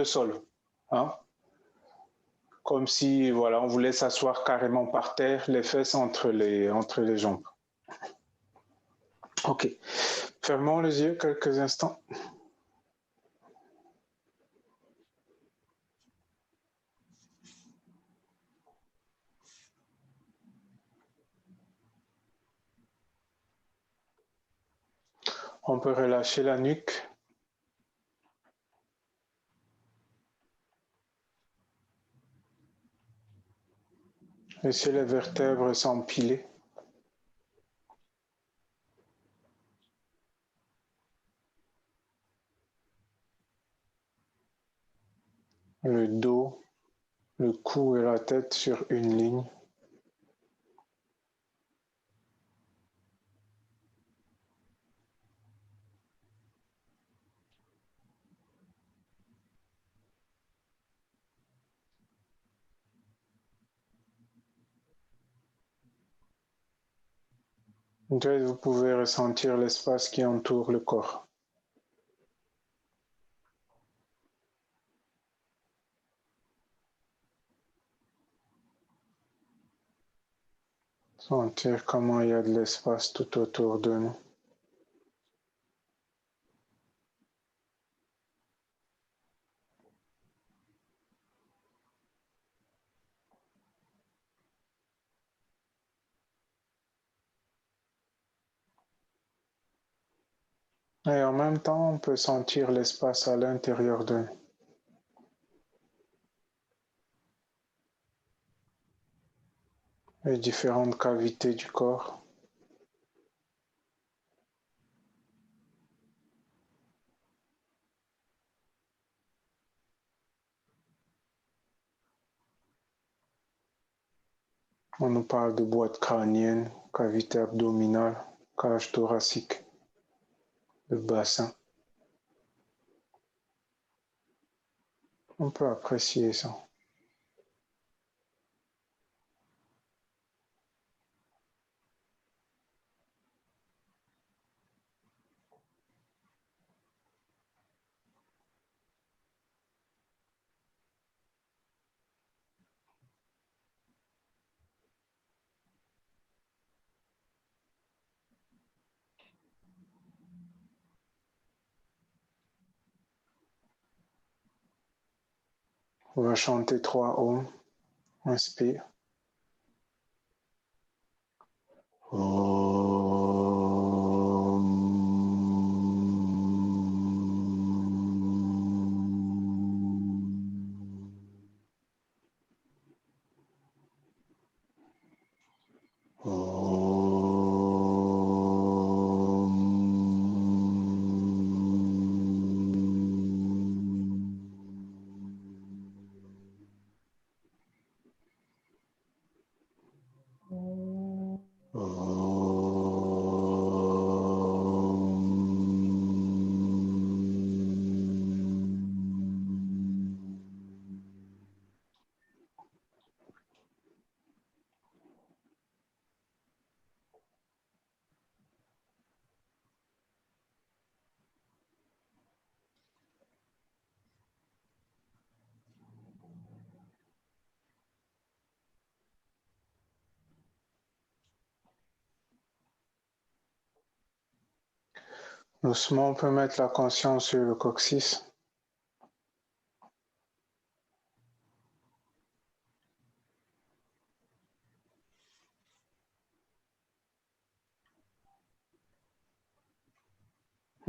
le sol. Hein? Comme si voilà, on voulait s'asseoir carrément par terre, les fesses entre les jambes. Ok. Fermons les yeux quelques instants. On peut relâcher la nuque. Laisser les vertèbres s'empiler. Le dos, le cou et la tête sur une ligne. Peut-être vous pouvez ressentir l'espace qui entoure le corps. Sentir comment il y a de l'espace tout autour de nous. Et en même temps, on peut sentir l'espace à l'intérieur de nous. Les différentes cavités du corps. On nous parle de boîte crânienne, cavité abdominale, cage thoracique, le bassin. On peut apprécier ça. On va chanter 3 ohms. Inspire. Doucement, on peut mettre la conscience sur le coccyx.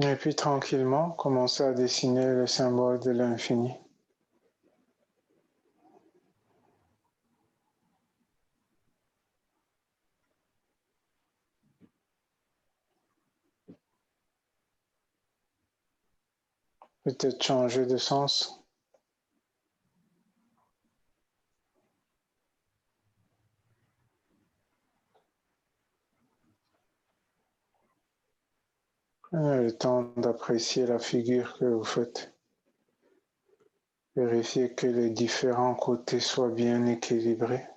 Et puis tranquillement, commencer à dessiner le symbole de l'infini. Peut-être changer de sens. Le temps d'apprécier la figure que vous faites. Vérifiez que les différents côtés soient bien équilibrés.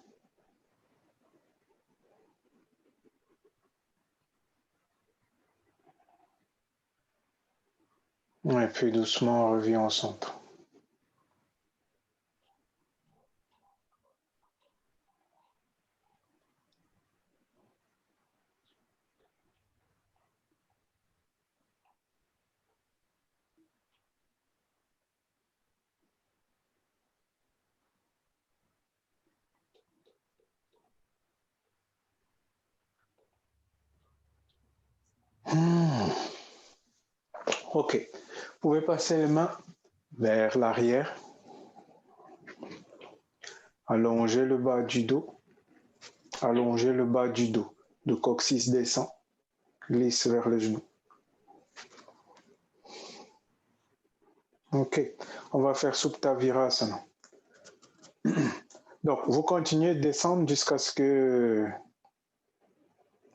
Et puis doucement, on revient au centre. OK. Vous pouvez passer les mains vers l'arrière. Allongez le bas du dos. Allongez le bas du dos. Le coccyx descend. Glisse vers le genou. OK. On va faire Supta Virasana. Donc, vous continuez de descendre jusqu'à ce que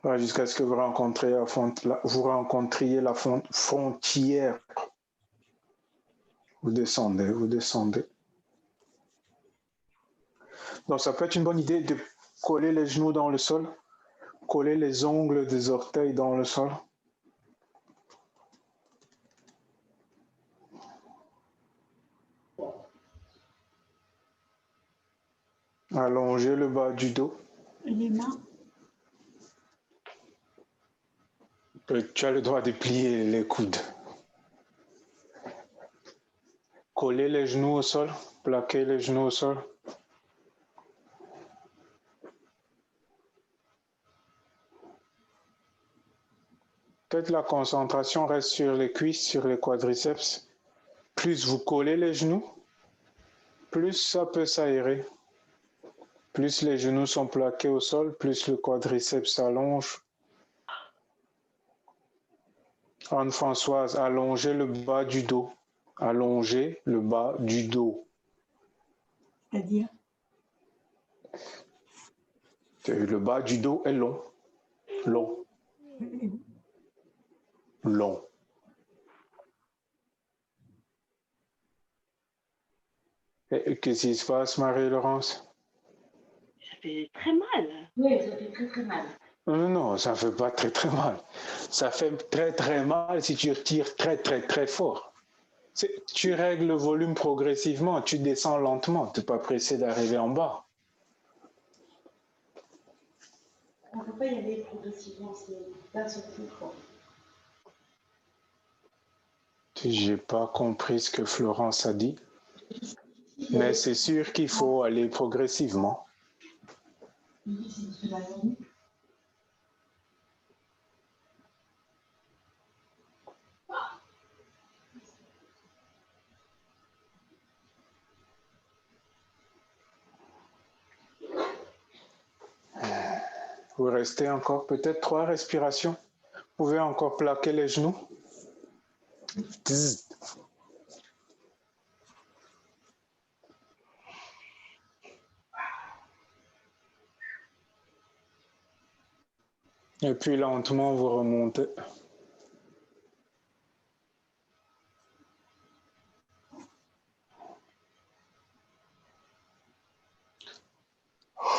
vous rencontriez la frontière. Vous descendez, vous descendez. Donc, ça peut être une bonne idée de coller les genoux dans le sol, coller les ongles des orteils dans le sol. Allongez le bas du dos. Les mains. Tu as le droit de plier les coudes. Collez les genoux au sol, plaquez les genoux au sol. Peut-être la concentration reste sur les cuisses, sur les quadriceps. Plus vous collez les genoux, plus ça peut s'aérer. Plus les genoux sont plaqués au sol, plus le quadriceps s'allonge. Anne-Françoise, allongez le bas du dos. Allongez le bas du dos. C'est-à-dire? Le bas du dos est long. Long. Long. Et qu'est-ce qui se passe, Marie-Laurence? Ça fait très mal. Oui, ça fait très très mal. Non, ça ne fait pas très très mal. Ça fait très très mal si tu tires très très très fort. Tu règles le volume progressivement, tu descends lentement, tu n'es pas pressé d'arriver en bas. On ne peut pas y aller progressivement, c'est d'un seul coup, quoi. J'ai pas compris ce que Florence a dit, mais c'est sûr qu'il faut aller progressivement. Vous restez encore peut-être 3 respirations. Vous pouvez encore plaquer les genoux. Tz. Et puis lentement, vous remontez.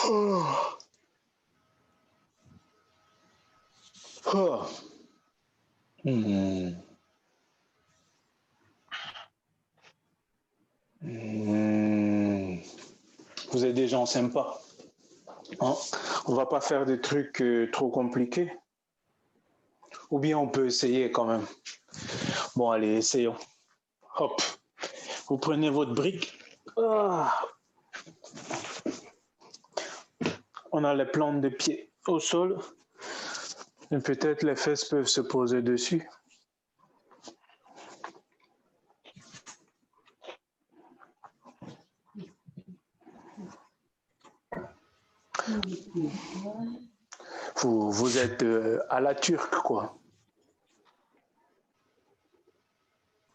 Oh. Oh. Mmh. Mmh. Vous êtes des gens sympas. Hein? On va pas faire des trucs trop compliqués. Ou bien on peut essayer quand même. Bon, allez, essayons. Hop. Vous prenez votre brique. Ah. On a les plantes de pied au sol. Et peut-être les fesses peuvent se poser dessus. Vous êtes à la turque, quoi.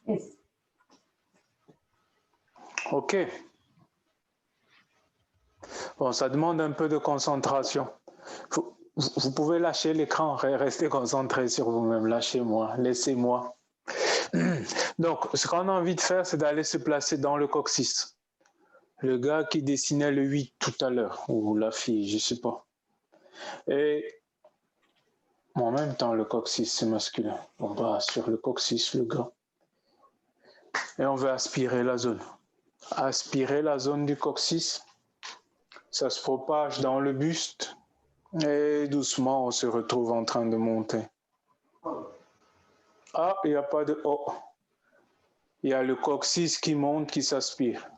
Yes. OK. Bon, ça demande un peu de concentration. Vous pouvez lâcher l'écran, rester concentré sur vous-même. Lâchez-moi, laissez-moi. Donc, ce qu'on a envie de faire, c'est d'aller se placer dans le coccyx. Le gars qui dessinait le 8 tout à l'heure, ou la fille, je ne sais pas. Et en même temps, le coccyx, c'est masculin. On va sur le coccyx, le gars. Et on veut aspirer la zone. Aspirer la zone du coccyx. Ça se propage dans le buste. Et doucement, on se retrouve en train de monter. Ah, il n'y a pas de oh. Il y a le coccyx qui monte, qui s'aspire.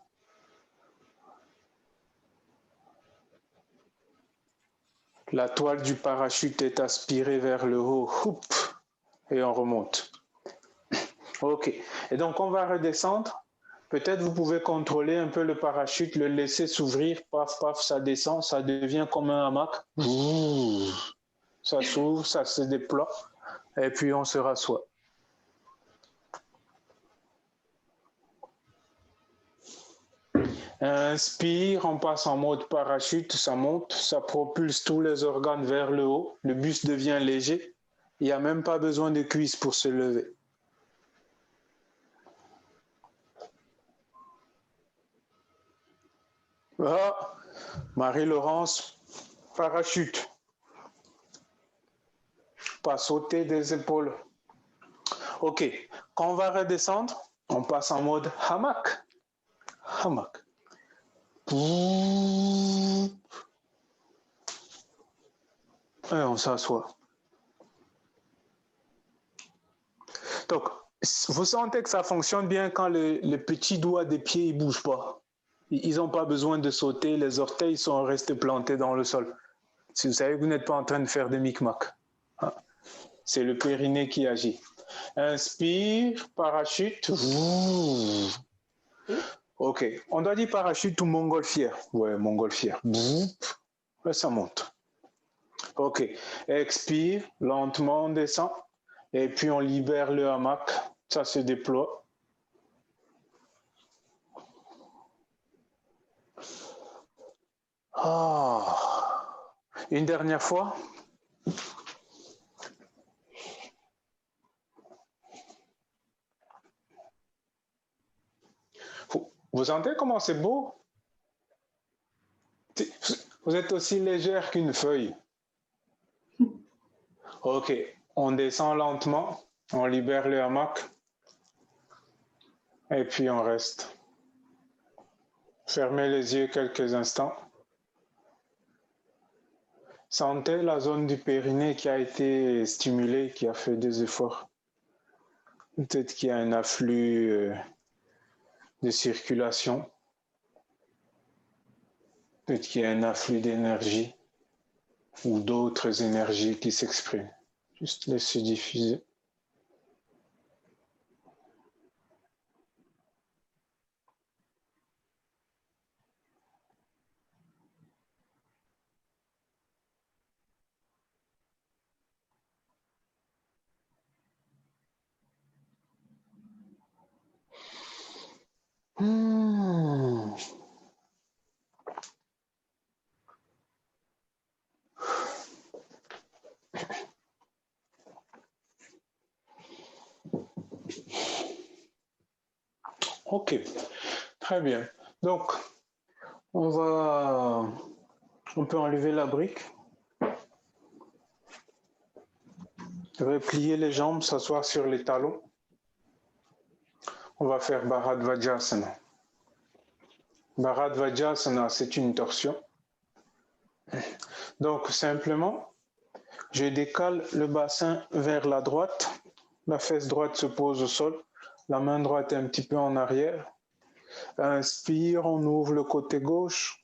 La toile du parachute est aspirée vers le haut. Houp, et on remonte. OK. Et donc, on va redescendre. Peut-être vous pouvez contrôler un peu le parachute, le laisser s'ouvrir. Paf, paf, ça descend. Ça devient comme un hamac. Ça s'ouvre, ça se déploie. Et puis, on se rassoit. Inspire, on passe en mode parachute, ça monte, ça propulse tous les organes vers le haut, le buste devient léger, il n'y a même pas besoin de cuisses pour se lever. Ah, Marie-Laurence, parachute, pas sauter des épaules. Ok, quand on va redescendre, on passe en mode hamac. Hamac. Et on s'assoit. Donc, vous sentez que ça fonctionne bien quand le petit doigt des pieds ne bouge pas. Ils n'ont pas besoin de sauter, les orteils sont restés plantés dans le sol. Si vous savez que vous n'êtes pas en train de faire des micmacs. C'est le périnée qui agit. Inspire, parachute. Ok, on doit dire parachute ou montgolfière. Ouais, montgolfière. Ça monte. Ok, expire, lentement on descend. Et puis on libère le hamac, ça se déploie. Une dernière fois. Vous sentez comment c'est beau? Vous êtes aussi légère qu'une feuille. Ok, on descend lentement, on libère le hamac. Et puis on reste. Fermez les yeux quelques instants. Sentez la zone du périnée qui a été stimulée, qui a fait des efforts. Peut-être qu'il y a un afflux de circulation. Peut-être qu'il y a un afflux d'énergie ou d'autres énergies qui s'expriment. Juste laissez diffuser. Ok, très bien. Donc, on peut enlever la brique, replier les jambes, s'asseoir sur les talons. On va faire Bharadvajasana. Bharadvajasana, c'est une torsion. Donc, simplement, je décale le bassin vers la droite. La fesse droite se pose au sol. La main droite est un petit peu en arrière. Inspire, on ouvre le côté gauche.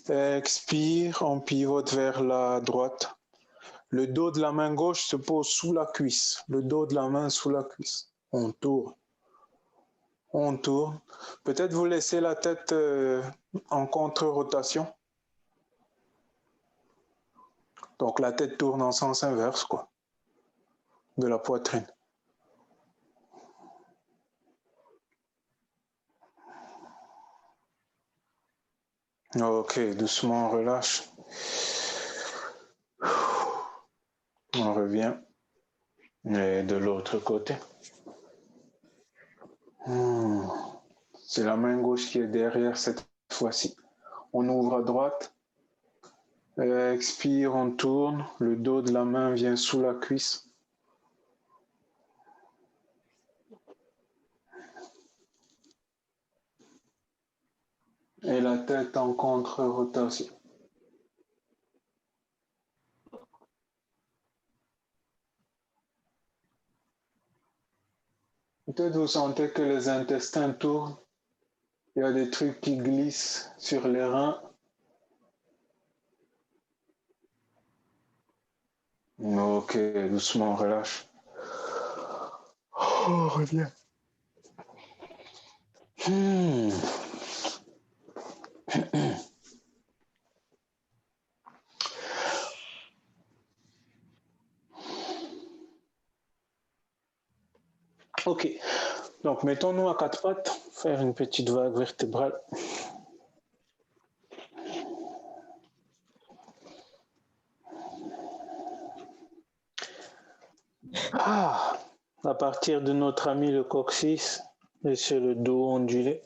Expire, on pivote vers la droite. Le dos de la main gauche se pose sous la cuisse. Le dos de la main sous la cuisse. On tourne. On tourne. Peut-être vous laissez la tête en contre-rotation. Donc la tête tourne en sens inverse, quoi, de la poitrine. Ok, doucement on relâche. On revient. Et de l'autre côté. C'est la main gauche qui est derrière cette fois-ci. On ouvre à droite. Expire, on tourne. Le dos de la main vient sous la cuisse. Et la tête en contre-rotation. Peut-être vous sentez que les intestins tournent. Il y a des trucs qui glissent sur les reins. Ok, doucement, relâche. On revient. Ok, donc mettons-nous à quatre pattes, faire une petite vague vertébrale. À partir de notre ami le coccyx, laissez le dos ondulé.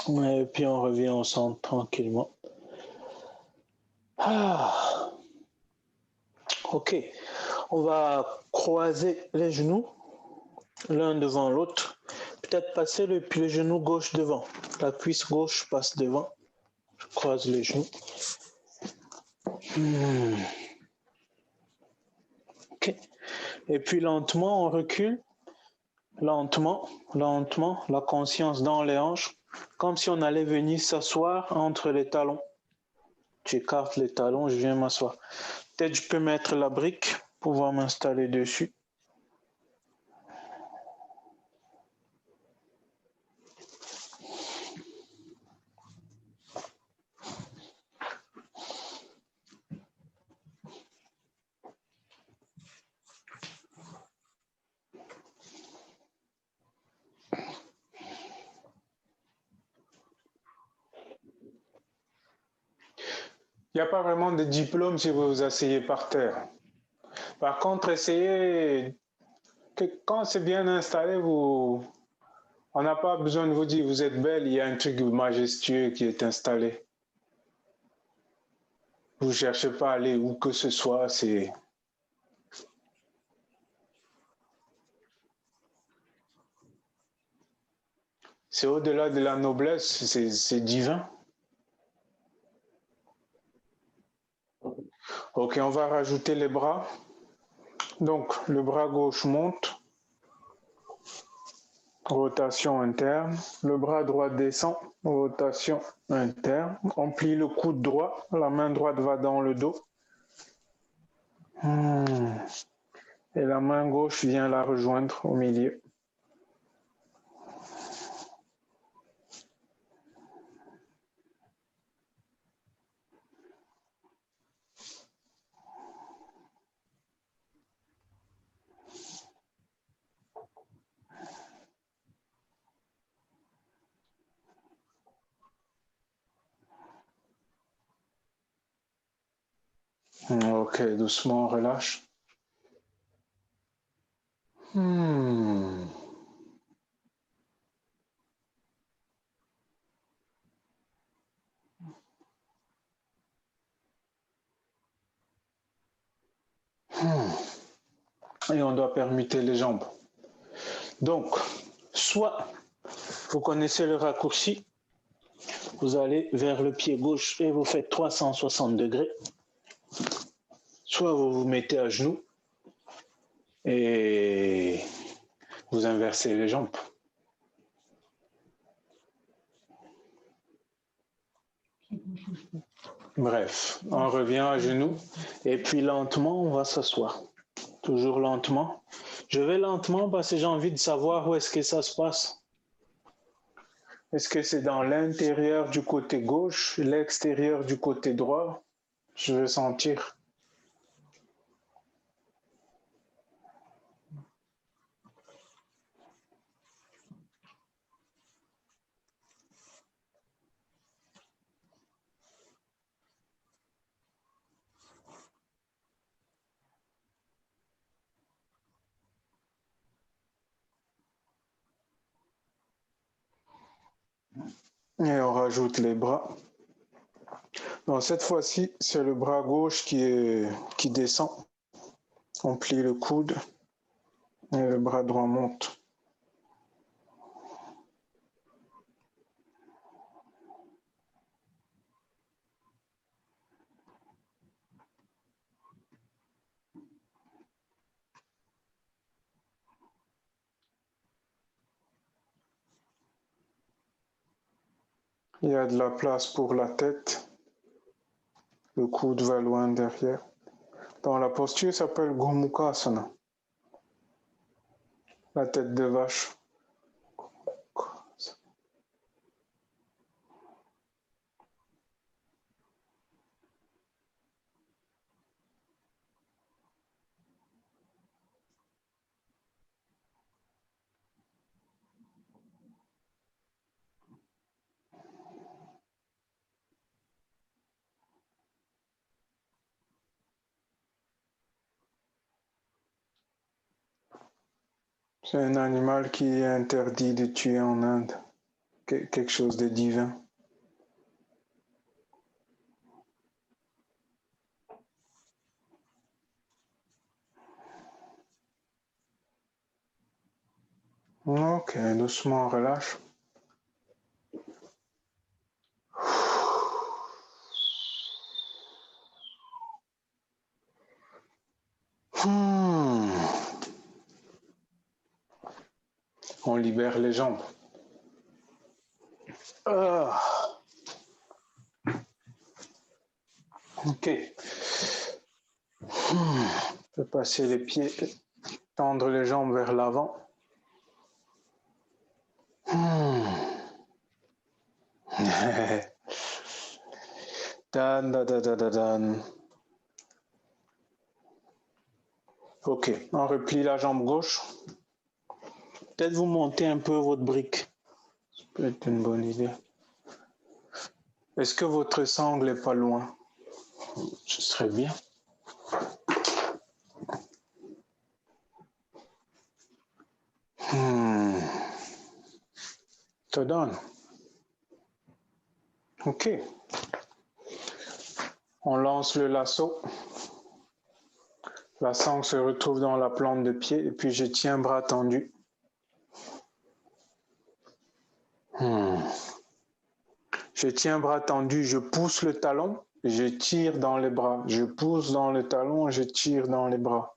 Et puis on revient au centre tranquillement. Ok, on va croiser les genoux l'un devant l'autre. Peut-être passer le genou gauche devant. La cuisse gauche passe devant. Je croise les genoux. Ok. Et puis lentement, on recule. Lentement, la conscience dans les hanches, comme si on allait venir s'asseoir entre les talons. Tu écartes les talons, je viens m'asseoir. Peut-être je peux mettre la brique pour pouvoir m'installer dessus. Il n'y a pas vraiment de diplôme si vous vous asseyez par terre. Par contre, essayez que quand c'est bien installé, on n'a pas besoin de vous dire vous êtes belle, il y a un truc majestueux qui est installé. Vous ne cherchez pas à aller où que ce soit, c'est au-delà de la noblesse, c'est divin. Ok, on va rajouter les bras. Donc, le bras gauche monte, rotation interne. Le bras droit descend, rotation interne. On plie le coude droit, la main droite va dans le dos. Et la main gauche vient la rejoindre au milieu. Ok, doucement, on relâche. Et on doit permuter les jambes. Donc, soit vous connaissez le raccourci, vous allez vers le pied gauche et vous faites 360 degrés. Soit vous vous mettez à genoux et vous inversez les jambes. Bref, on revient à genoux et puis lentement, on va s'asseoir. Toujours lentement. Je vais lentement parce que j'ai envie de savoir où est-ce que ça se passe. Est-ce que c'est dans l'intérieur du côté gauche, l'extérieur du côté droit? Je veux sentir. Et on rajoute les bras. Donc cette fois-ci, c'est le bras gauche qui descend. On plie le coude et le bras droit monte. Il y a de la place pour la tête. Le coude va loin derrière. Dans la posture s'appelle Gomukhasana. La tête de vache. C'est un animal qui est interdit de tuer en Inde. Quelque chose de divin. Ok, doucement on relâche. On libère les jambes. Ok. Je vais passer les pieds, tendre les jambes vers l'avant. Dan, dan, dan, dan, dan. Ok, on replie la jambe gauche. Peut-être vous montez un peu votre brique. Ça peut être une bonne idée. Est-ce que votre sangle n'est pas loin? Ce serait bien. Te donne. Ok. On lance le lasso. La sangle se retrouve dans la plante de pied et puis je tiens bras tendu. Je tiens bras tendu, je pousse le talon, je tire dans les bras. Je pousse dans le talon, je tire dans les bras.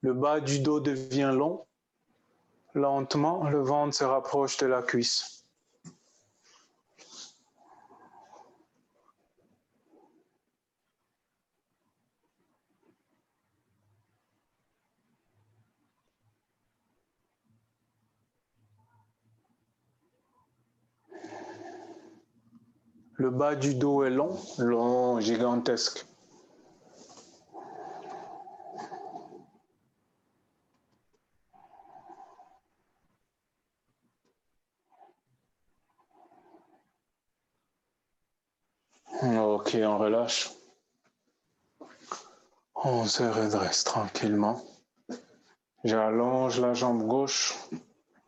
Le bas du dos devient long. Lentement, le ventre se rapproche de la cuisse. Le bas du dos est long, long, gigantesque. Ok, on relâche. On se redresse tranquillement. J'allonge la jambe gauche.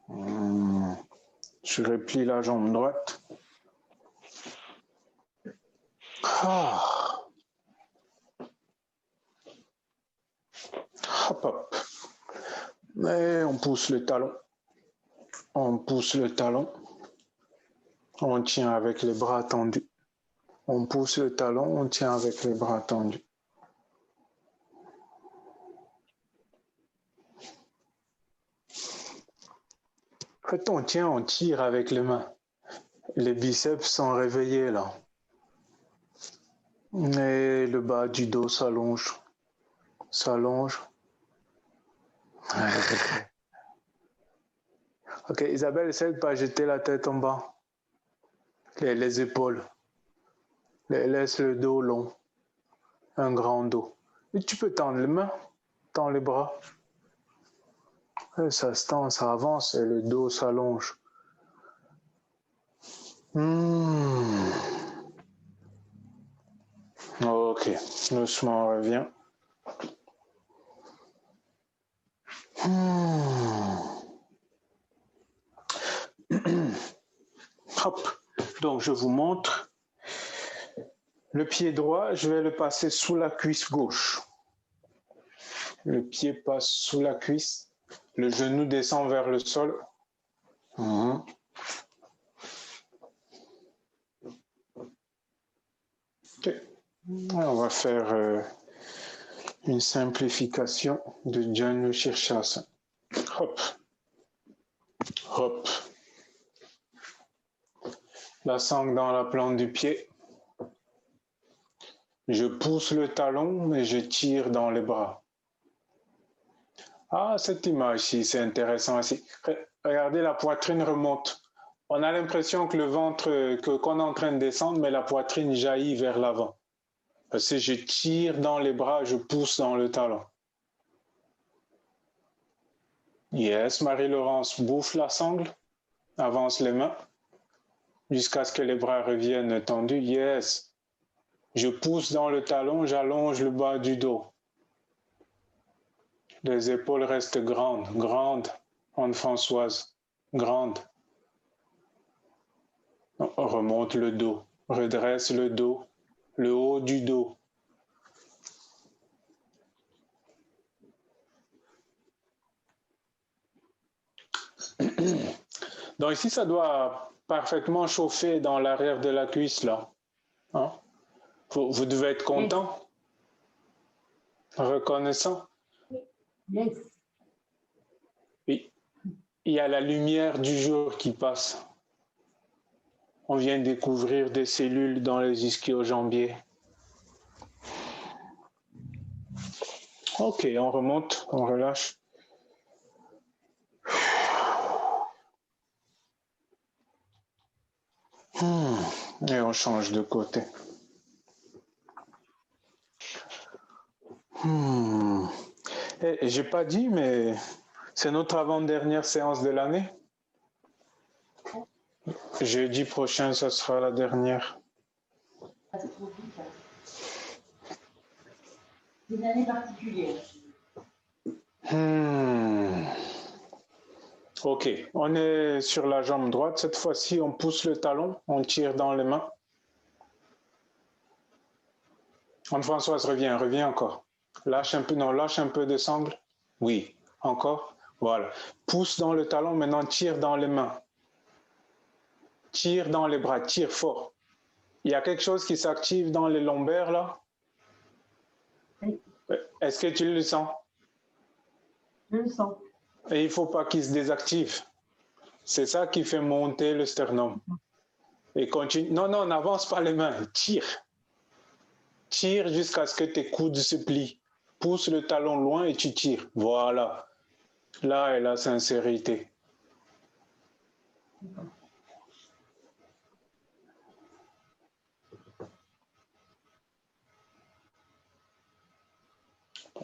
Je replie la jambe droite. Hop, hop. Et on pousse le talon. On pousse le talon. On tient avec les bras tendus. On pousse le talon, on tient avec les bras tendus. En fait, on tient, on tire avec les mains. Les biceps sont réveillés là. Et le bas du dos s'allonge. S'allonge. Ok, Isabelle, essaie de pas jeter la tête en bas. Les épaules. Laisse le dos long. Un grand dos. Et tu peux tendre les mains, tendre les bras. Et ça se tend, ça avance et le dos s'allonge. Ok, doucement on revient. Hop, donc je vous montre. Le pied droit, je vais le passer sous la cuisse gauche. Le pied passe sous la cuisse. Le genou descend vers le sol. Mhm. Ok. On va faire une simplification de Janu Shirshasana. Hop. Hop. La sangle dans la plante du pied. Je pousse le talon et je tire dans les bras. Ah, cette image-ci, c'est intéressant aussi. Regardez, la poitrine remonte. On a l'impression que le ventre, qu'on est en train de descendre, mais la poitrine jaillit vers l'avant. Parce que je tire dans les bras, je pousse dans le talon. Yes, Marie-Laurence, bouffe la sangle, avance les mains, jusqu'à ce que les bras reviennent tendus. Yes. Je pousse dans le talon, j'allonge le bas du dos. Les épaules restent grandes, grandes, Anne-Françoise, grandes. On remonte le dos, redresse le dos, le haut du dos. Donc ici, ça doit parfaitement chauffer dans l'arrière de la cuisse, là. Hein? Vous devez être content, reconnaissant. Yes. Oui. Il y a la lumière du jour qui passe. On vient découvrir des cellules dans les ischio-jambiers. Ok, on remonte, on relâche. Et on change de côté. Et j'ai pas dit, mais c'est notre avant-dernière séance de l'année. Jeudi prochain, ça sera la dernière. C'est une année particulière. Ok, on est sur la jambe droite. Cette fois-ci, on pousse le talon, on tire dans les mains. Anne-Françoise, reviens encore. Lâche un peu, non, lâche un peu de sangle. Oui, encore. Voilà. Pousse dans le talon, maintenant tire dans les mains. Tire dans les bras, tire fort. Il y a quelque chose qui s'active dans les lombaires, là? Oui. Est-ce que tu le sens? Je le sens. Et il ne faut pas qu'il se désactive. C'est ça qui fait monter le sternum. Et continue. Non, n'avance pas les mains. Tire. Tire jusqu'à ce que tes coudes se plient. Pousse le talon loin et tu tires. Voilà. Là est la sincérité.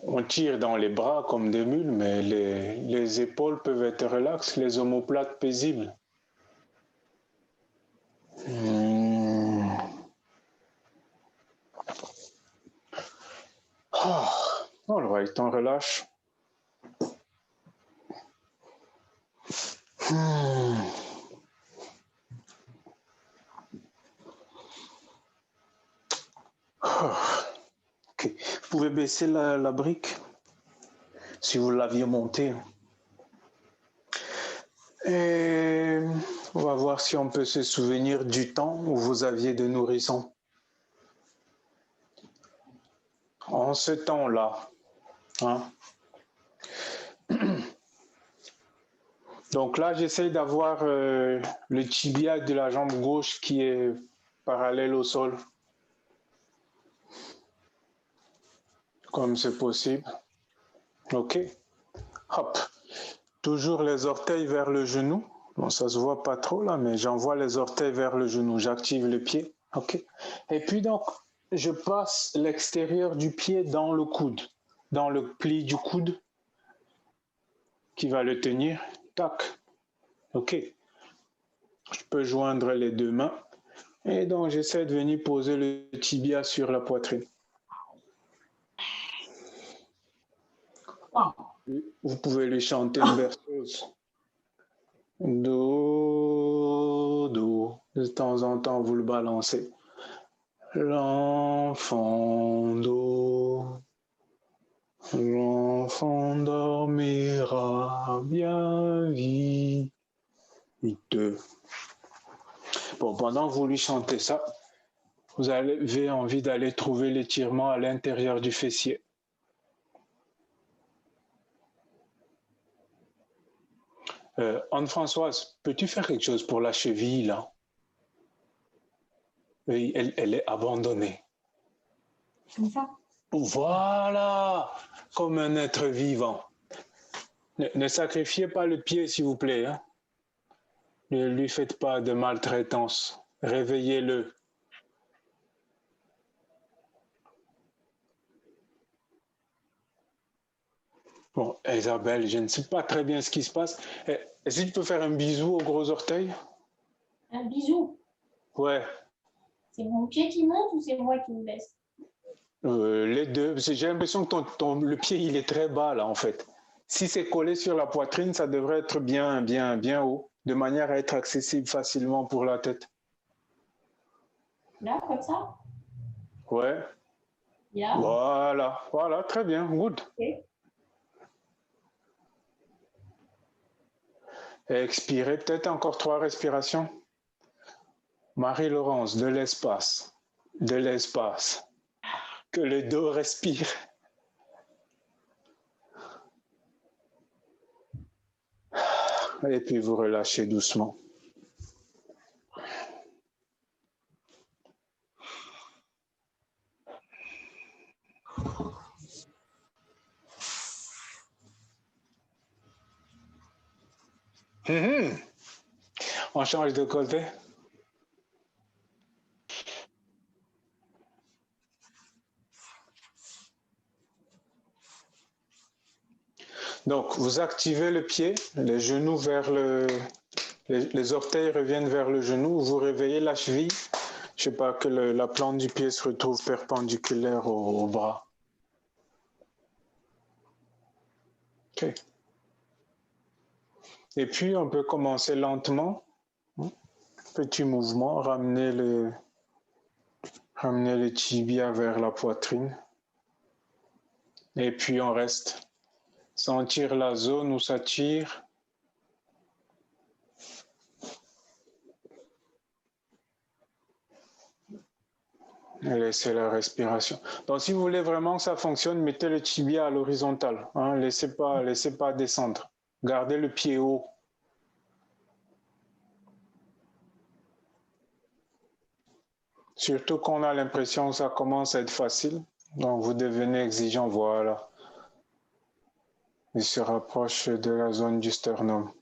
On tire dans les bras comme des mules, mais les épaules peuvent être relaxes, les omoplates paisibles. All right, on relâche. Okay. Vous pouvez baisser la brique si vous l'aviez montée. Et on va voir si on peut se souvenir du temps où vous aviez des nourrissons. En ce temps-là, hein? Donc là, j'essaye d'avoir le tibia de la jambe gauche qui est parallèle au sol, comme c'est possible. Ok. Hop. Toujours les orteils vers le genou. Bon, ça se voit pas trop là, mais j'envoie les orteils vers le genou. J'active le pied. Ok. Et puis donc, je passe l'extérieur du pied dans le coude, dans le pli du coude qui va le tenir. Tac. Ok. Je peux joindre les deux mains. Et donc, j'essaie de venir poser le tibia sur la poitrine. Vous pouvez lui chanter une berceuse. Do, do. De temps en temps, vous le balancez. L'enfant d'eau, l'enfant dormira bien vite. Bon, pendant que vous lui chantez ça, vous avez envie d'aller trouver l'étirement à l'intérieur du fessier. Anne-Françoise, peux-tu faire quelque chose pour la cheville, là? Oui, elle est abandonnée. Comme ça. Voilà, comme un être vivant. Ne sacrifiez pas le pied, s'il vous plaît. Hein? Ne lui faites pas de maltraitance. Réveillez-le. Bon, Isabelle, je ne sais pas très bien ce qui se passe. Est-ce que tu peux faire un bisou au gros orteil? Un bisou. Ouais. C'est mon pied qui monte ou c'est moi qui me baisse? Les deux. J'ai l'impression que le pied, il est très bas, là, en fait. Si c'est collé sur la poitrine, ça devrait être bien haut, de manière à être accessible facilement pour la tête. Là, comme ça? Ouais. Yeah. Voilà, très bien, good. Okay. Expirez peut-être encore 3 respirations. Marie-Laurence, de l'espace. De l'espace. Que le dos respire. Et puis vous relâchez doucement. On change de côté. Donc, vous activez le pied, les genoux vers les orteils reviennent vers le genou, vous réveillez la cheville. Je ne sais pas, que la plante du pied se retrouve perpendiculaire au bras. OK. Et puis, on peut commencer lentement. Petit mouvement, ramener le tibia vers la poitrine. Et puis, on reste. Sentir la zone où ça tire. Et laissez la respiration. Donc, si vous voulez vraiment que ça fonctionne, mettez le tibia à l'horizontale. Hein, laissez pas descendre. Gardez le pied haut. Surtout qu'on a l'impression que ça commence à être facile. Donc, vous devenez exigeant. Voilà. Il se rapproche de la zone du sternum.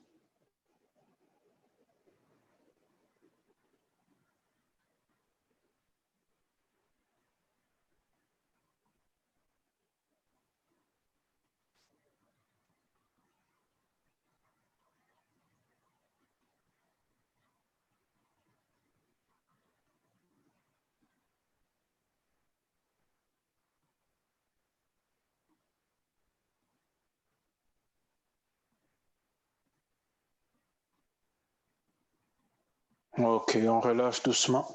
Ok, on relâche doucement.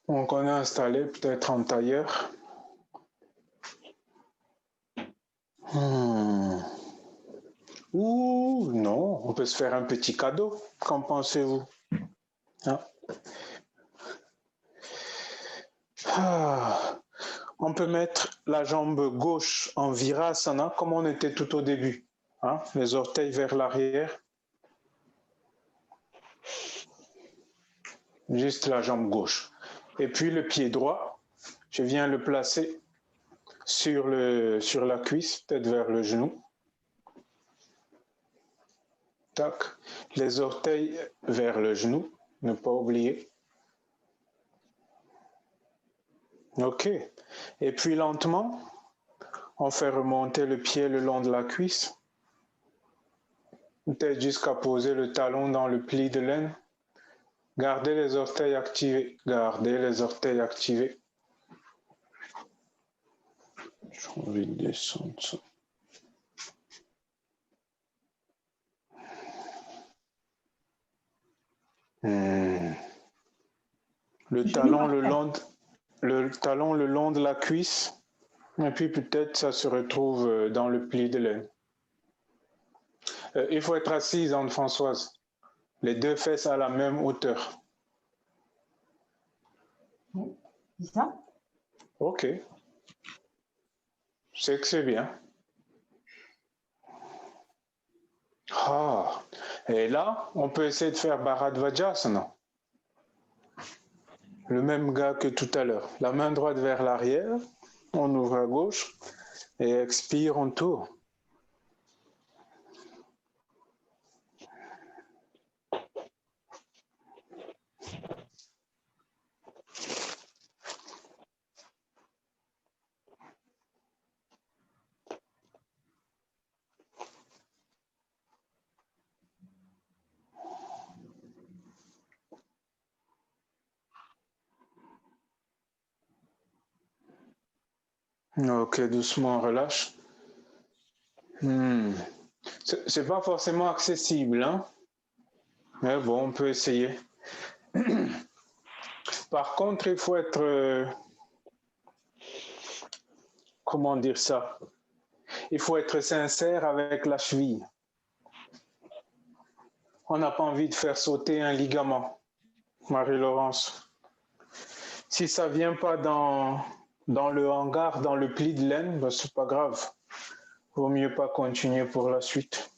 Donc on est installé peut-être en tailleur. Ouh, non, on peut se faire un petit cadeau. Qu'en pensez-vous? Hein? On peut mettre la jambe gauche en virasana comme on était tout au début. Hein? Les orteils vers l'arrière. Juste la jambe gauche. Et puis le pied droit, je viens le placer sur la cuisse, peut-être vers le genou. Tac. Les orteils vers le genou, ne pas oublier. Ok. Et puis lentement, on fait remonter le pied le long de la cuisse. Peut-être jusqu'à poser le talon dans le pli de laine. Gardez les orteils activés. Gardez les orteils activés. J'ai envie de descendre ça. Le talon le long de la cuisse. Et puis peut-être ça se retrouve dans le pli de l'aine. Il faut être assise, Anne-Françoise. Les deux fesses à la même hauteur. Oui, c'est ça. Ok. Je sais que c'est bien. Ah. Et là, on peut essayer de faire Bharadvajasana. Le même gars que tout à l'heure. La main droite vers l'arrière. On ouvre à gauche. Et expire, on tourne. Ok, doucement, on relâche. C'est pas forcément accessible, hein? Mais bon, on peut essayer. Par contre, il faut être... comment dire ça? Il faut être sincère avec la cheville. On n'a pas envie de faire sauter un ligament, Marie-Laurence. Si ça ne vient pas dans le hangar, dans le pli de laine, ben c'est pas grave. Vaut mieux pas continuer pour la suite.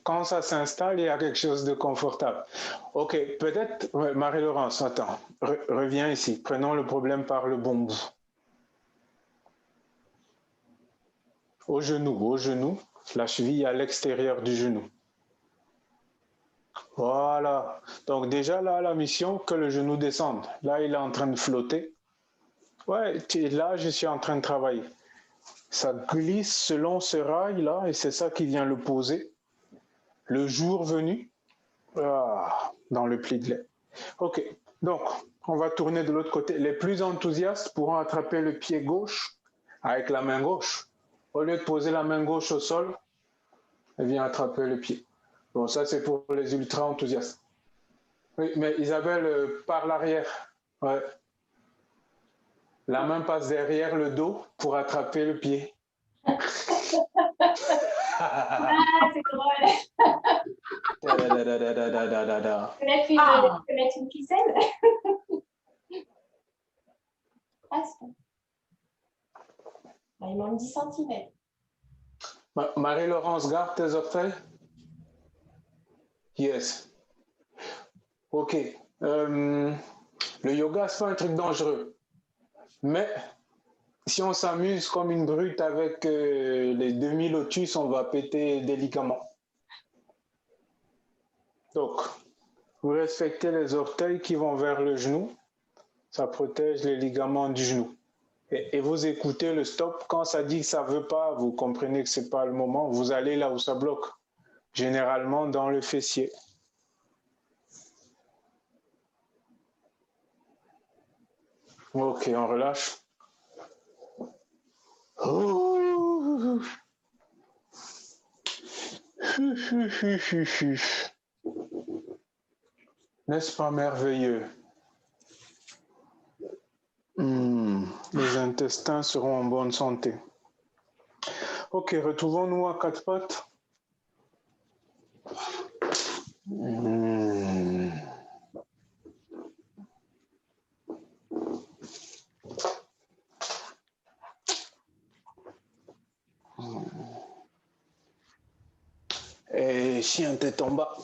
Quand ça s'installe, il y a quelque chose de confortable. Ok, peut-être, Marie-Laurence, attends, reviens ici. Prenons le problème par le bon bout. Au genou, la cheville à l'extérieur du genou. Voilà. Donc déjà là, la mission, que le genou descende. Là, il est en train de flotter. Ouais, là, je suis en train de travailler. Ça glisse selon ce rail-là, et c'est ça qui vient le poser. Le jour venu, dans le pli de lait. Ok, donc, on va tourner de l'autre côté. Les plus enthousiastes pourront attraper le pied gauche avec la main gauche. Au lieu de poser la main gauche au sol, elle vient attraper le pied. Bon, ça, c'est pour les ultra enthousiastes. Oui, mais Isabelle, par l'arrière. Ouais. La main passe derrière le dos pour attraper le pied. Ah, c'est drôle. Je peux mettre une ficelle. Ah, il manque 10 cm. Marie-Laurence, garde tes orteils. Yes. Ok. Le yoga, c'est pas un truc dangereux. Mais si on s'amuse comme une brute avec les demi-lotus, on va péter des ligaments. Donc, vous respectez les orteils qui vont vers le genou. Ça protège les ligaments du genou. Et vous écoutez le stop. Quand ça dit que ça ne veut pas, vous comprenez que ce n'est pas le moment. Vous allez là où ça bloque. Généralement dans le fessier. Ok, on relâche. N'est-ce pas merveilleux? Les intestins seront en bonne santé. Ok, retrouvons-nous à quatre pattes. Et chien tête en bas.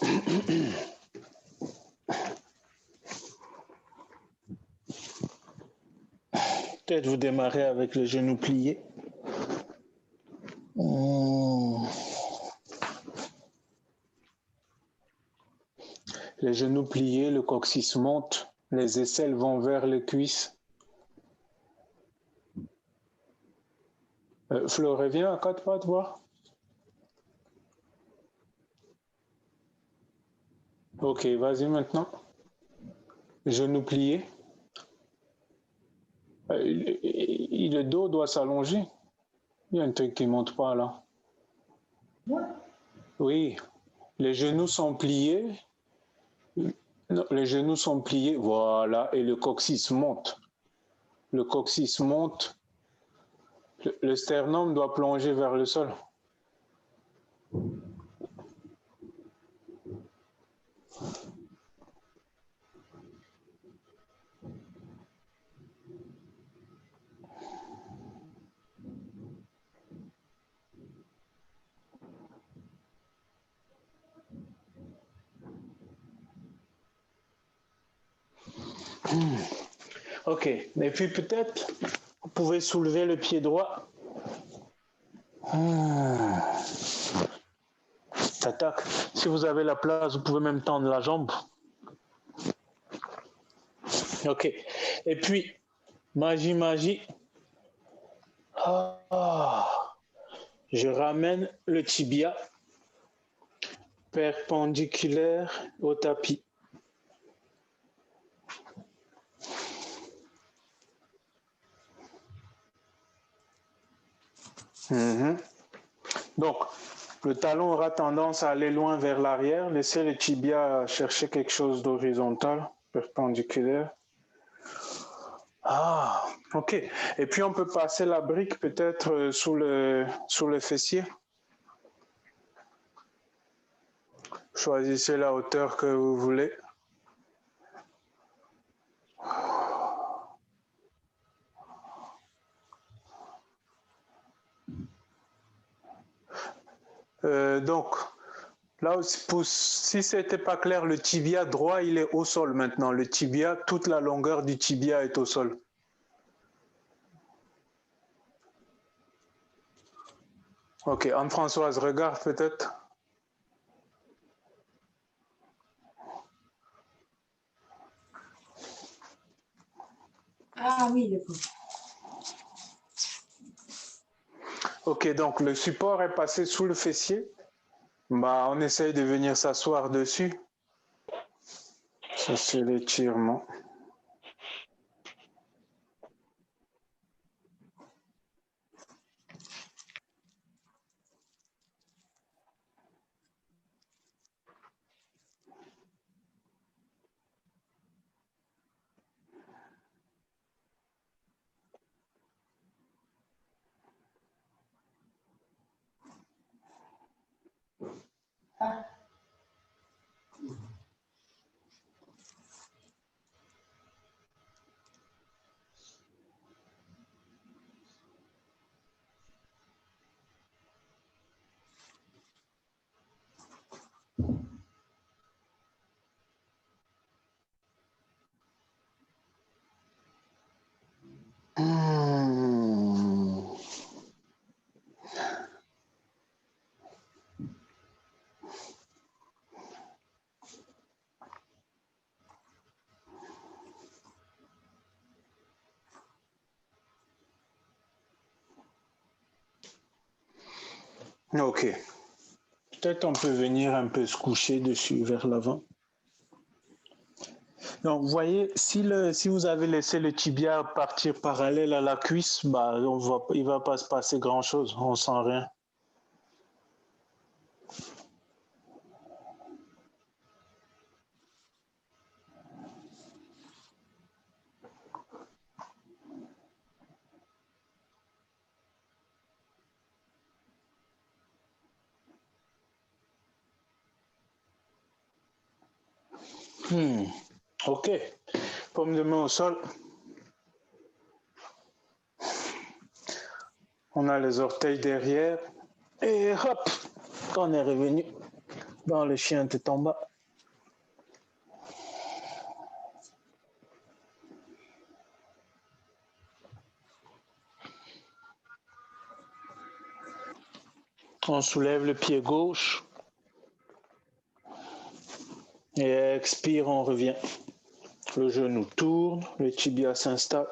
Peut-être vous démarrez avec les genoux pliés. Les genoux pliés, le coccyx monte, les aisselles vont vers les cuisses. Flo, reviens à quatre pattes, voir. Ok, vas-y maintenant. Genou plié. Le dos doit s'allonger. Il y a un truc qui ne monte pas là. Moi, Oui, les genoux sont pliés. Non, les genoux sont pliés, voilà, et le coccyx monte. Le coccyx monte. Le sternum doit plonger vers le sol. Ok, et puis peut-être, vous pouvez soulever le pied droit. Tac. Si vous avez la place, vous pouvez même tendre la jambe. Ok, et puis, magie. Je ramène le tibia perpendiculaire au tapis. Donc, le talon aura tendance à aller loin vers l'arrière. Laissez le tibia chercher quelque chose d'horizontal, perpendiculaire. Ah, ok. Et puis, on peut passer la brique peut-être sous le fessier. Choisissez la hauteur que vous voulez. Donc, là, si ce n'était pas clair, le tibia droit, il est au sol maintenant. Le tibia, toute la longueur du tibia est au sol. Ok, Anne-Françoise, regarde peut-être. Ah oui, d'accord. Ok, donc le support est passé sous le fessier. Bah, on essaye de venir s'asseoir dessus. Ça, c'est l'étirement. Ok. Peut-être on peut venir un peu se coucher dessus vers l'avant. Donc, vous voyez, si vous avez laissé le tibia partir parallèle à la cuisse, bah, il ne va pas se passer grand-chose, on ne sent rien. Ok. Paume de main au sol. On a les orteils derrière. Et hop, on est revenu dans le chien tête en bas. On soulève le pied gauche. Et expire, on revient. Le genou tourne, le tibia s'installe.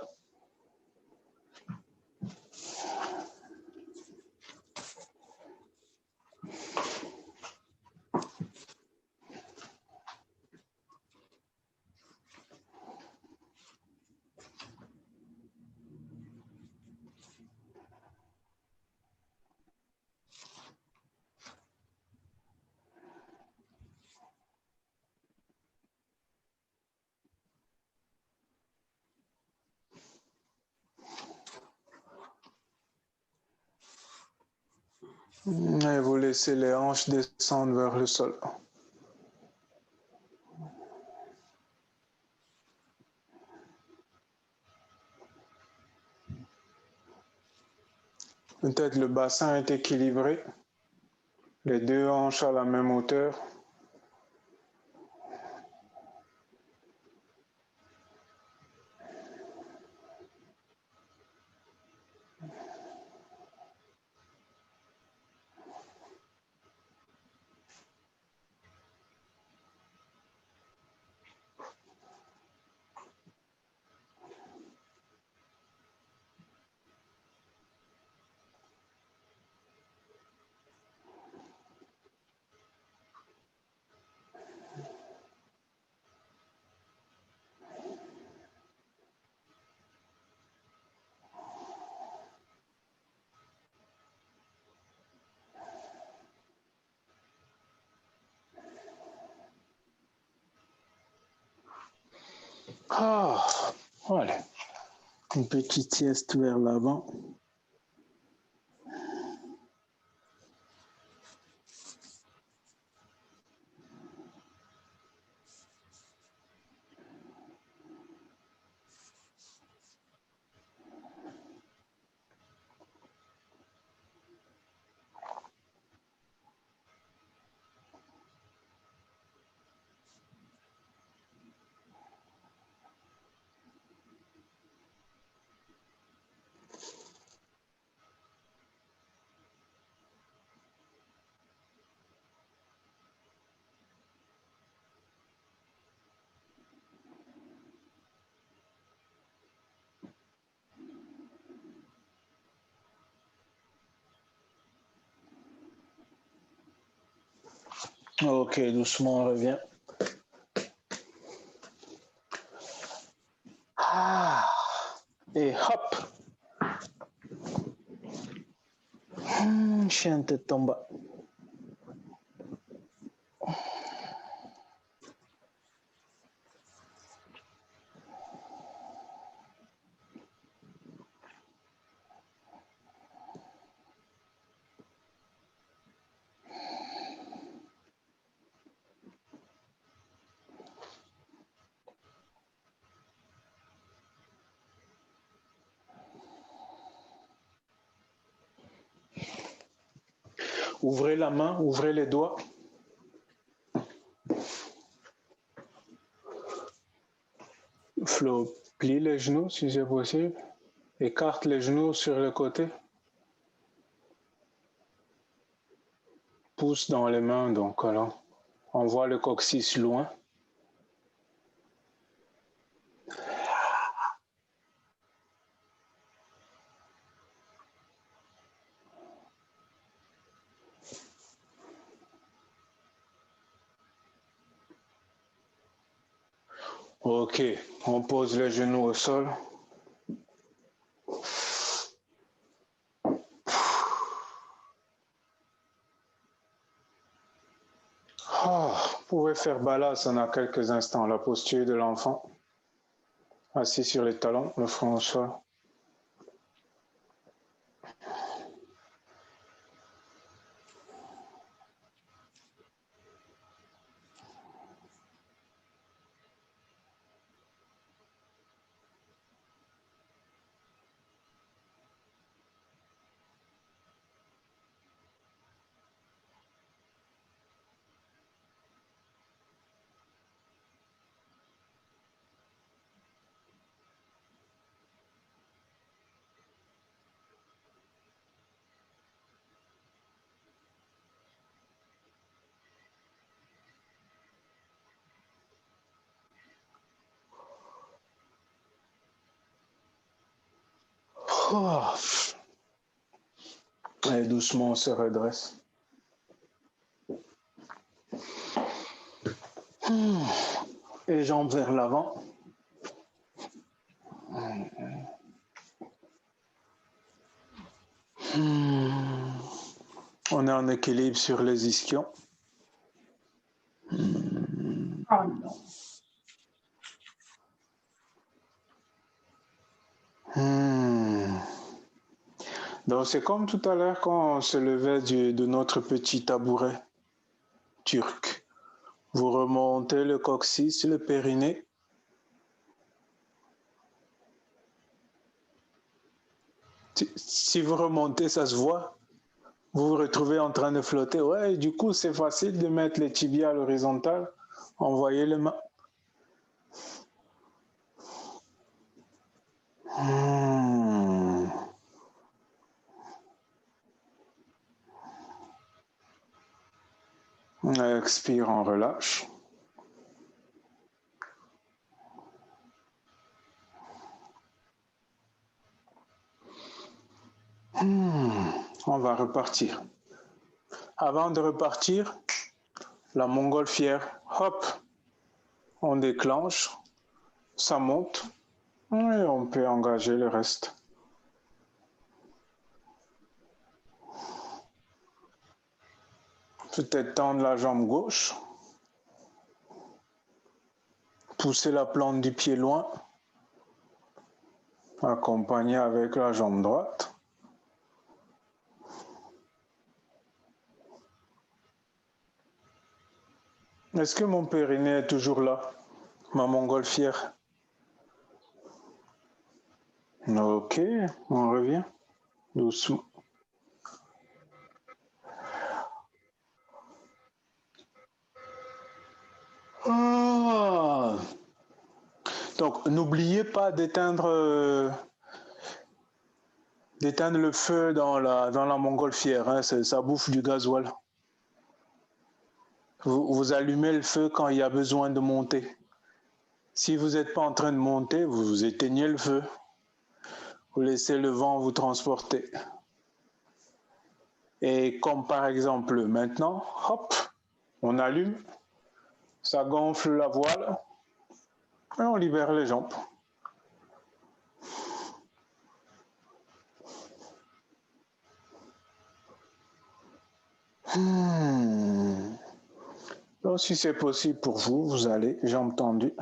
Et vous laissez les hanches descendre vers le sol. Peut-être le bassin est équilibré. Les deux hanches à la même hauteur. Ah, voilà. Une petite sieste vers l'avant. Ok, doucement, on revient. Ah, et hop. Chien tête en bas. Ouvrez la main, ouvrez les doigts. Flo, plie les genoux si c'est possible. Écarte les genoux sur le côté. Pousse dans les mains, donc alors. On voit le coccyx loin. Ok, on pose les genoux au sol. Oh, vous pouvez faire balasana quelques instants, la posture de l'enfant. Assis sur les talons, le front au sol. Oh. Et doucement, on se redresse. Et jambes vers l'avant. On est en équilibre sur les ischions. Oh non. Donc c'est comme tout à l'heure quand on se levait de notre petit tabouret turc. Vous remontez le coccyx, le périnée. Si vous remontez, ça se voit. Vous vous retrouvez en train de flotter. Ouais, du coup, c'est facile de mettre les tibias à l'horizontale. Envoyez les mains. On expire, on relâche. On va repartir. Avant de repartir, la montgolfière, hop, on déclenche, ça monte et on peut engager le reste. Peut-être tendre la jambe gauche, pousser la plante du pied loin, accompagner avec la jambe droite. Est-ce que mon périnée est toujours là, ma montgolfière? Ok, on revient doucement. Ah. Donc, n'oubliez pas d'éteindre le feu dans la montgolfière, hein, ça bouffe du gasoil. Vous allumez le feu quand il y a besoin de monter. Si vous n'êtes pas en train de monter, vous éteignez le feu. Vous laissez le vent vous transporter. Et comme par exemple maintenant, hop, on allume, ça gonfle la voile et on libère les jambes. Donc si c'est possible pour vous, vous allez jambes tendues.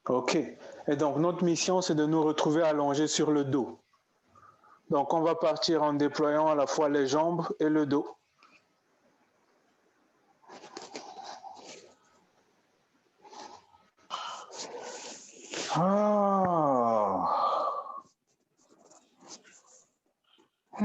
Ok. Et donc notre mission, c'est de nous retrouver allongés sur le dos. Donc on va partir en déployant à la fois les jambes et le dos. Ah. Ah.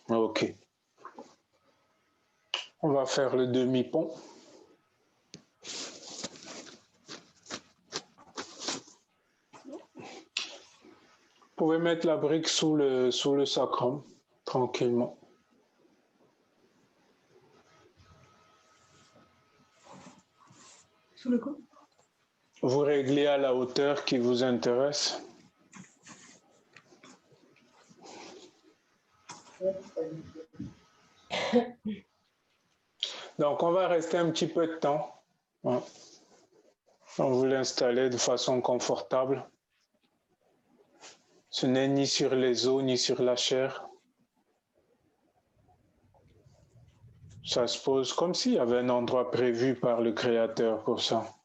Ok. On va faire le demi-pont. Vous pouvez mettre la brique sous le sacrum, tranquillement. Sous le cou. Vous réglez à la hauteur qui vous intéresse. Donc, on va rester un petit peu de temps. On vous l'installer de façon confortable. Ce n'est ni sur les os, ni sur la chair. Ça se pose comme s'il y avait un endroit prévu par le Créateur pour ça.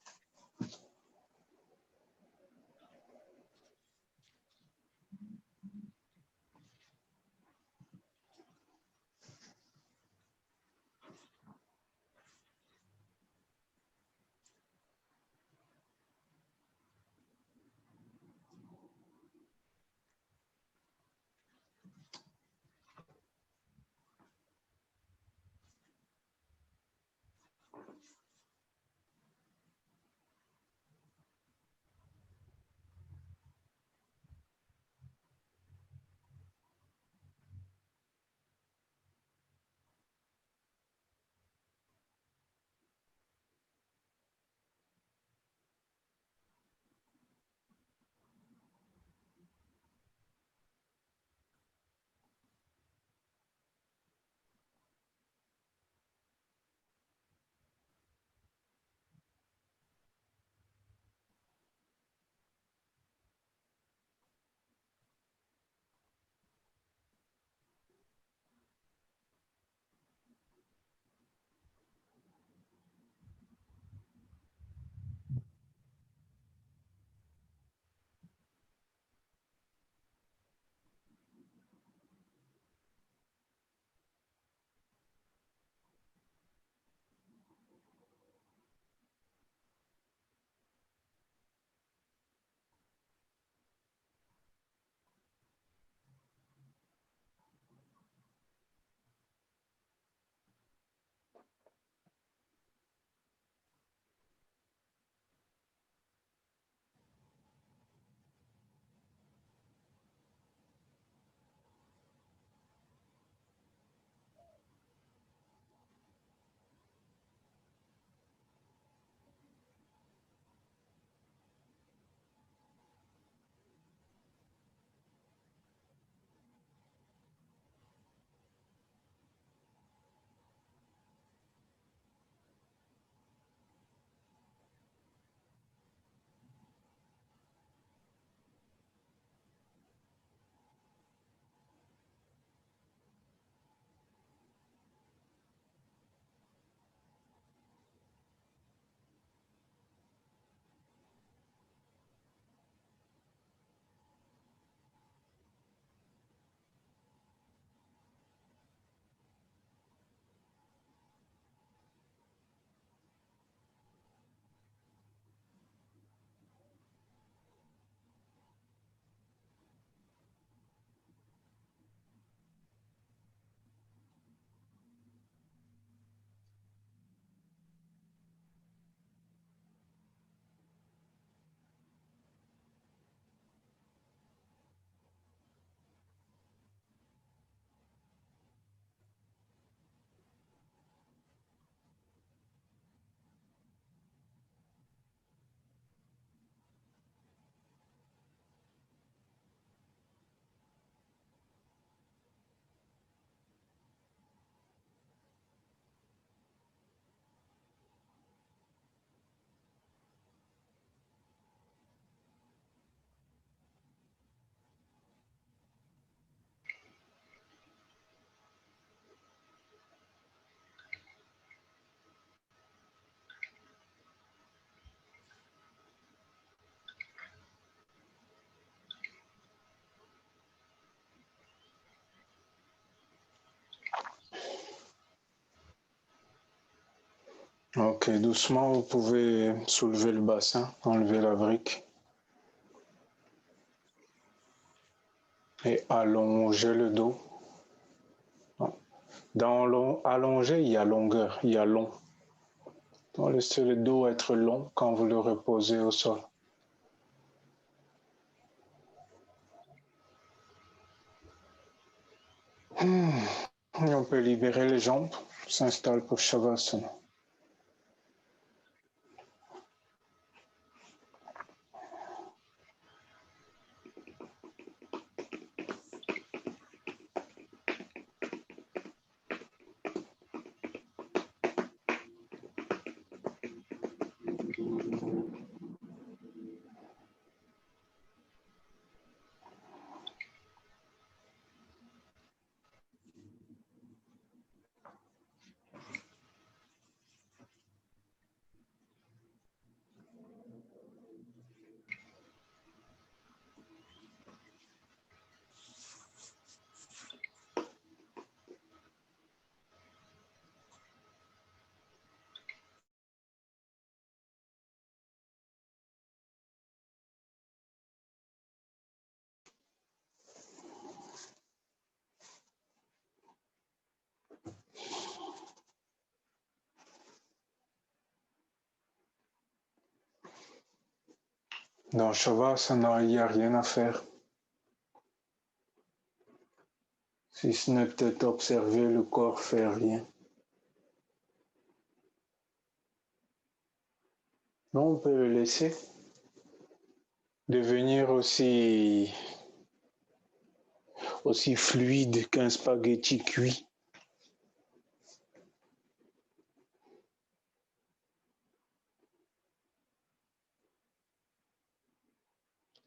Ok, doucement, vous pouvez soulever le bassin, enlever la brique. Et allonger le dos. Dans allonger, il y a longueur, il y a long. Donc laissez le dos être long quand vous le reposez au sol. Et on peut libérer les jambes, s'installe pour Shavasana. Dans Shavasana, il n'y a rien à faire. Si ce n'est peut-être observer le corps faire rien. Non, on peut le laisser devenir aussi fluide qu'un spaghetti cuit.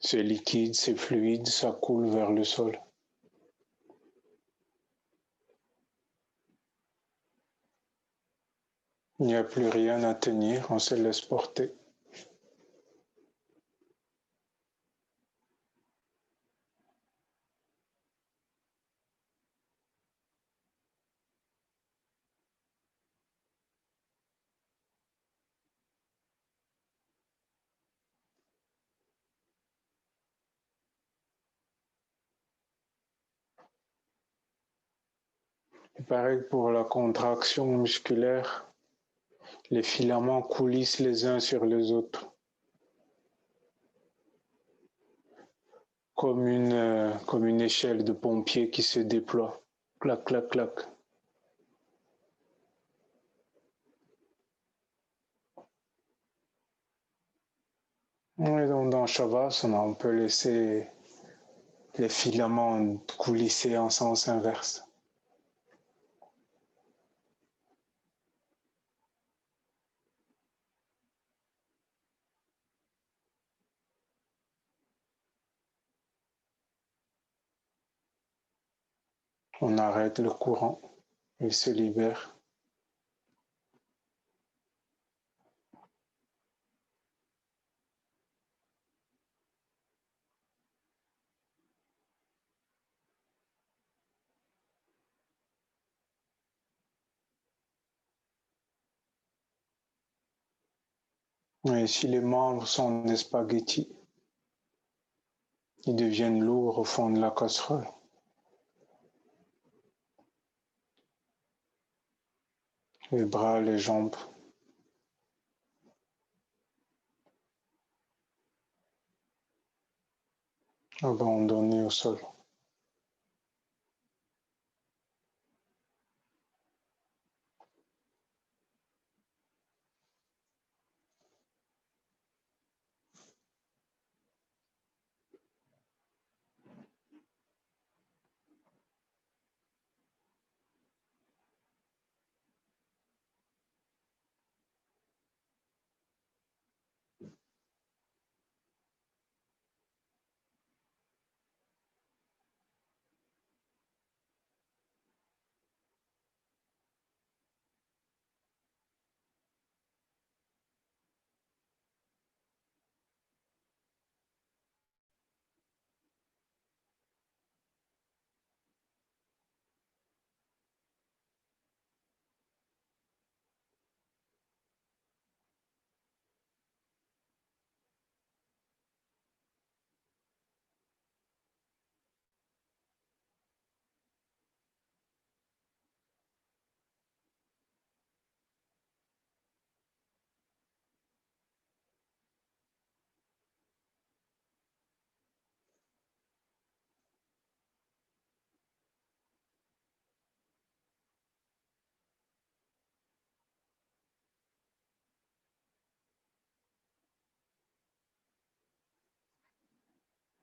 C'est liquide, c'est fluide, ça coule vers le sol. Il n'y a plus rien à tenir, on se laisse porter. Et pareil pour la contraction musculaire, les filaments coulissent les uns sur les autres. Comme une échelle de pompier qui se déploie. Clac, clac, clac. Et donc dans Shavasana, on peut laisser les filaments coulisser en sens inverse. On arrête le courant, il se libère. Et si les membres sont des spaghettis, ils deviennent lourds au fond de la casserole. Les bras, les jambes. Abandonnés au sol.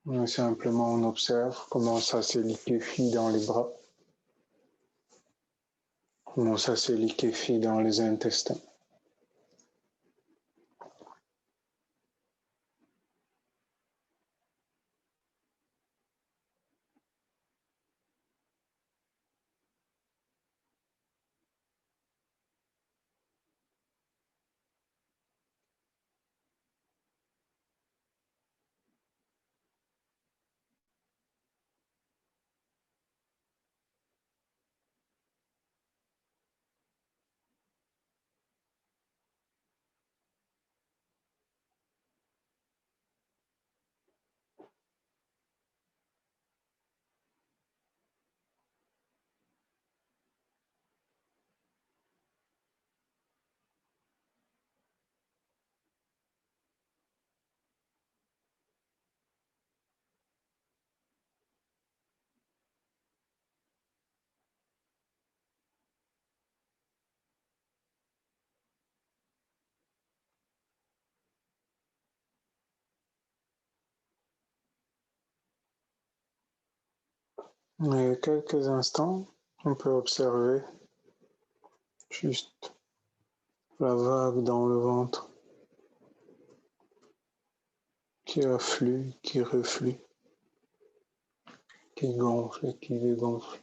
Simplement, on observe comment ça se liquéfie dans les bras, comment ça se liquéfie dans les intestins. Et quelques instants, on peut observer juste la vague dans le ventre qui afflue, qui reflue, qui gonfle et qui dégonfle.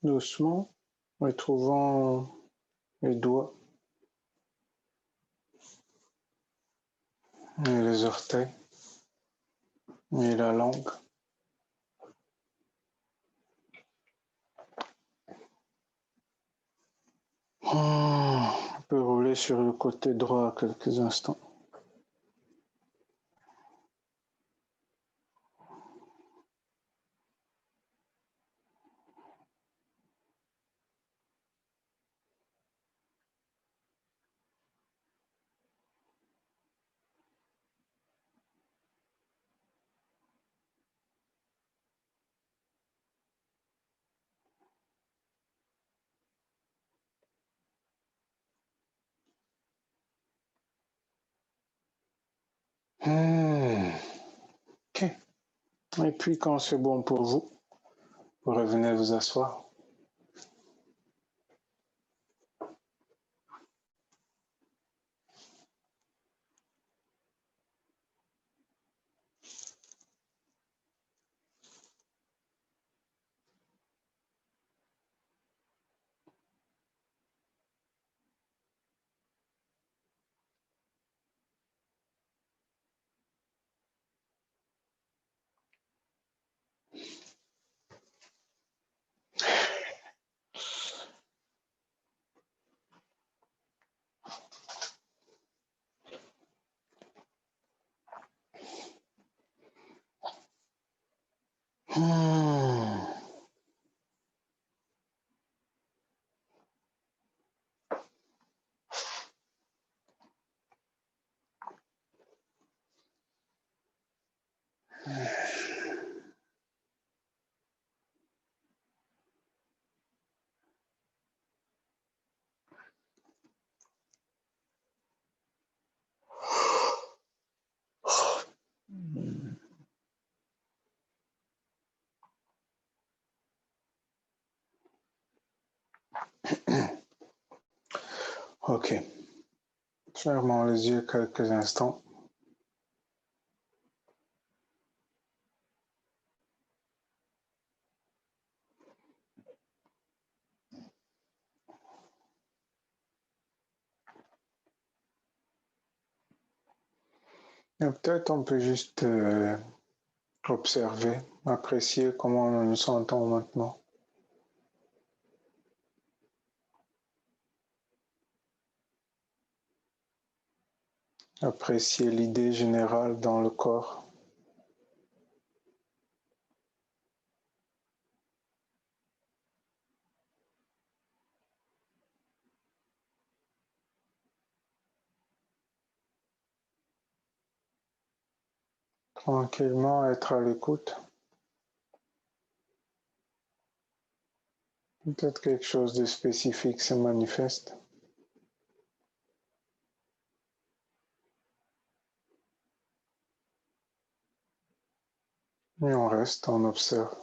Doucement, retrouvons les doigts et les orteils et la langue. sur le côté droit quelques instants. Ok. Et puis quand c'est bon pour vous revenez vous asseoir. Ok. Fermons les yeux quelques instants. Et peut-être on peut juste observer, apprécier comment nous nous sentons maintenant. Apprécier l'idée générale dans le corps. Tranquillement être à l'écoute. Peut-être quelque chose de spécifique se manifeste. Et on reste, on observe.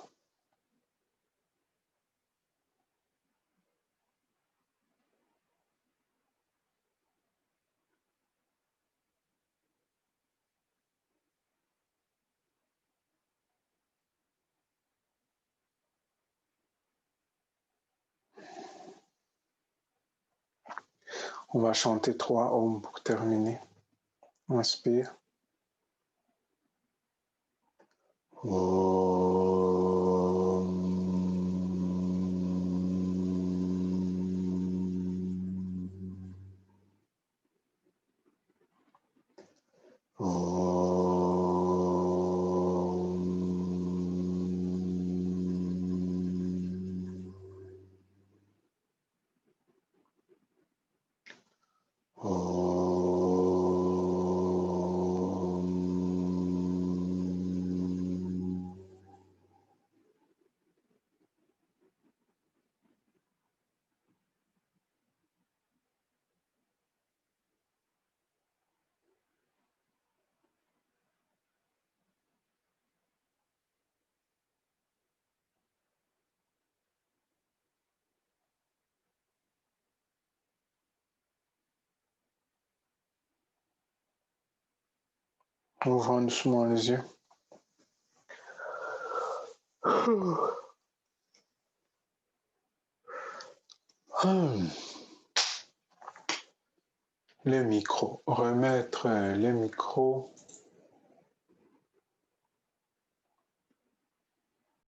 On va chanter 3 ohms pour terminer. Inspire. Ouvrons doucement les yeux. Les micros. Remettre les micros